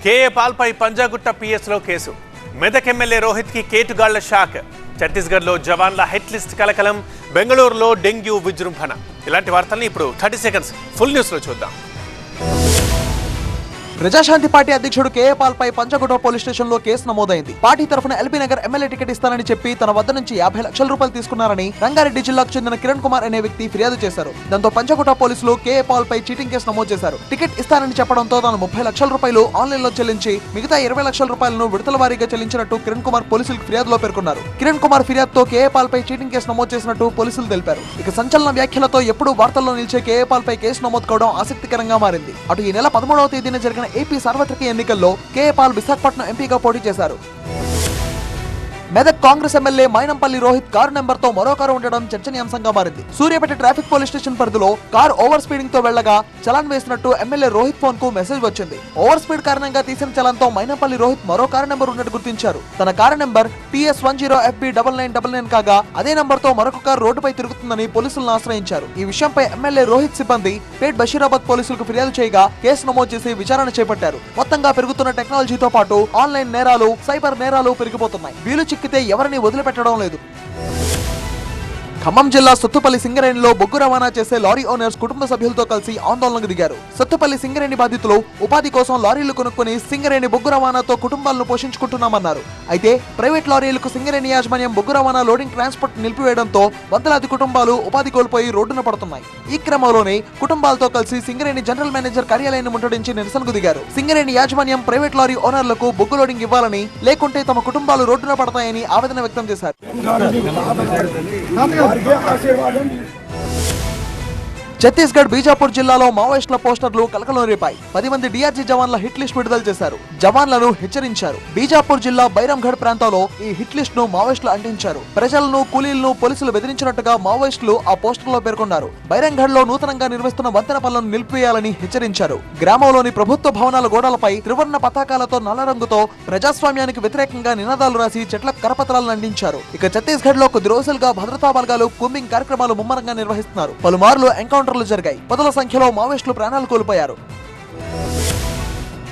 KA పాల్పై పంజాగుట్ట పిఎస్లో case. Medak MLA Rohit కి కేటుగాళ్ల షాక్. ఛత్తీస్గఢ్లో జవాన్ల హిట్ లిస్ట్ కలకలం. బెంగళూరులో డెంగ్యూ విజృంభణ. ఇలాంటి వార్తల్ని ఇప్పుడు 30 సెకండ్స్ ఫుల్ న్యూస్ లో చూద్దాం. ప్రజాశాంతి పార్టీ అధ్యక్షుడు కేఏ పాల్పై పంజాగుట్ట పోలీస్ స్టేషన్ లో కేసు నమోదైంది. పార్టీ తరఫున ఎల్బీ నగర్ ఎమ్మెల్యే టికెట్ ఇస్తానని చెప్పి తన వద్ద నుంచి 50 లక్షల రూపాయలు తీసుకున్నారని రంగారెడ్డి జిల్లాకు చెందిన కిరణ్ కుమార్ అనే వ్యక్తి ఫిర్యాదు చేశారు. దాంతో పంజాగుట్ట పోలీసులు కేఏ పాల్పై చీటింగ్ కేసు నమోదు చేశారు. టికెట్ ఇస్తానని చెప్పడంతో తాను 30 లక్షల రూపాయలు ఆన్లైన్ లో చెల్లించి మిగతా 20 లక్షల రూపాయలను విడతల వారీగా చెల్లించినట్టు కిరణ్ కుమార్ పోలీసులకు ఫిర్యాదులో పేర్కొన్నారు. కిరణ్ కుమార్ ఫిర్యాదుతో కేఏ పాల్పై చీటింగ్ కేసు నమోదు చేసినట్టు పోలీసులు తెలిపారు. ఇక సంచలన వ్యాఖ్యలతో ఎప్పుడూ వార్తల్లో నిలిచే కేఏ పాల్పై కేసు నమోదు కావడం ఆసక్తికరంగా మారింది. అటు ఈ నెల 13వ తేదీన జరిగిన ఏపీ సార్వత్రిక ఎన్నికల్లో కేఏ పాల్ విశాఖపట్నం ఎంపీగా పోటీ చేశారు. Medak Congress MLA Mynampally Rohit car number తో మరో కారు ఉండడం చర్చనీయాంశంగా మారింది. సూర్యాపేట ట్రాఫిక్ పోలీస్ స్టేషన్ పరిధిలో కారు ఓవర్ స్పీడింగ్ తో వెళ్లగా చలాన్ వేసినట్టు ఎమ్మెల్యే రోహిత్ ఫోన్ కు మెసేజ్ వచ్చింది. ఓవర్ స్పీడ్ కారణంగా తీసిన చలాన్ తో మైనంపల్లి రోహిత్ మరో కారు నెంబర్ ఉన్నట్టు గుర్తించారు. తన కారు నెంబర్ TS10FB9999 కాగా అదే నెంబర్ తో మరొక కారు రోడ్డుపై తిరుగుతుందని పోలీసులను ఆశ్రయించారు. ఈ విషయంపై ఎమ్మెల్యే రోహిత్ సిబ్బంది పేట్ బషీరాబాద్ పోలీసులకు ఫిర్యాదు చేయగా కేసు నమోదు చేసి విచారణ చేపట్టారు. మొత్తంగా పెరుగుతున్న టెక్నాలజీతో పాటు ఆన్లైన్ నేరాలు, సైబర్ నేరాలు పెరిగిపోతున్నాయి. వీలు చిక్కితే ఎవరిని వదిలిపెట్టడం లేదు. ఖమ్మం జిల్లా సత్తుపల్లి సింగరేణిలో బొగ్గు రవాణా చేసే లారీ ఓనర్స్ కుటుంబ సభ్యులతో కలిసి ఆందోళనకు దిగారు. సత్తుపల్లి సింగరేణి బాధితులు ఉపాధి కోసం లారీలు కొనుక్కుని సింగరేణి బొగ్గు రవాణాతో కుటుంబాలను పోషించుకుంటున్నామన్నారు. అయితే ప్రైవేట్ లారీలకు సింగరేణి యాజమాన్యం బొగ్గు రవాణా లోడింగ్ ట్రాన్స్పోర్ట్ నిలిపివేయడంతో వందలాది కుటుంబాలు ఉపాధి కోల్పోయి రోడ్డున పడుతున్నాయి. ఈ క్రమంలోనే కుటుంబాలతో కలిసి సింగరేణి జనరల్ మేనేజర్ కార్యాలయాన్ని ముట్టడించి నిరసనకు దిగారు. సింగరేణి యాజమాన్యం ప్రైవేట్ లారీ ఓనర్లకు బొగ్గు లోడింగ్ ఇవ్వాలని, లేకుంటే తమ కుటుంబాలు రోడ్డున పడతాయని ఆవేదన వ్యక్తం చేశారు. ఛత్తీస్గఢ్ బీజాపూర్ జిల్లాలో మావోయిస్టుల పోస్టర్లు కలకలం రేపాయి. 10 మంది డీఆర్జీ జవాన్ల హిట్ లిస్ట్ విడుదల చేశారు. జవాన్లను హెచ్చరించారు. బీజాపూర్ జిల్లా బైరంగఢ్ ప్రాంతంలో ఈ హిట్ లిస్ట్ ను మావోయిస్టులు అంటించారు. ప్రజలను, కూలీలను పోలీసులు బెదిరించినట్టుగా మావోయిస్టులు ఆ పోస్టర్ లో పేర్కొన్నారు. బైరంగఢ్ లో నూతనంగా నిర్మిస్తున్న వంతెన పనులను నిలిపివేయాలని హెచ్చరించారు. గ్రామంలోని ప్రభుత్వ భవనాల గోడలపై త్రివర్ణ పతాకాలతో నల్ల రంగుతో ప్రజాస్వామ్యానికి వ్యతిరేకంగా నినాదాలు రాసి చెట్ల కరపత్రాలను అంటించారు. ఇక ఛత్తీస్గఢ్ లో కొద్ది రోజులుగా భద్రతా బలగాలు కూంబింగ్ కార్యక్రమాలు ముమ్మరంగా నిర్వహిస్తున్నారు. పలుమార్లు ఎన్కౌంటర్ జరిగాయి. పదుల సంఖ్యలో మావోయిస్టులు ప్రాణాలు కోల్పోయారు.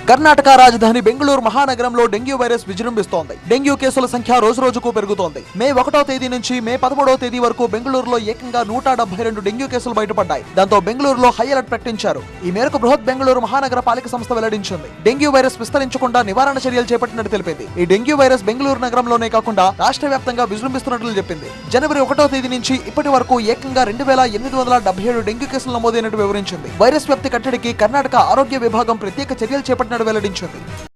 కర్ణాటక రాజధాని బెంగళూరు మహానగరంలో డెంగ్యూ వైరస్ విజృంభిస్తోంది. డెంగ్యూ కేసుల సంఖ్య రోజు రోజుకు పెరుగుతోంది. మే 1వ తేదీ నుంచి మే 13వ తేదీ వరకు బెంగళూరులో ఏకంగా 172 డెంగ్యూ కేసులు బయటపడ్డాయి. దాంతో బెంగళూరులో హై అలర్ట్ ప్రకటించారు. ఈ మేరకు బృహత్ బెంగళూరు మహానగర పాలిక సంస్థ వెల్లడించింది. డెంగ్యూ వైరస్ విస్తరించకుండా నివారణ చర్యలు చేపట్టినట్టు తెలిపింది. ఈ డెంగ్యూ వైరస్ బెంగళూరు నగరంలోనే కాకుండా రాష్ట్ర వ్యాప్తంగా విజృంభిస్తున్నట్లు చెప్పింది. జనవరి 1వ తేదీ నుంచి ఇప్పటి వరకు ఏకంగా 2877 డెంగ్యూ కేసులు నమోదైనట్టు వివరించింది. వైరస్ వ్యాప్తి కట్టడికి కర్ణాటక ఆరోగ్య విభాగం ప్రత్యేక చర్యలు చేపట్టినట్టు వెల్లడించింది.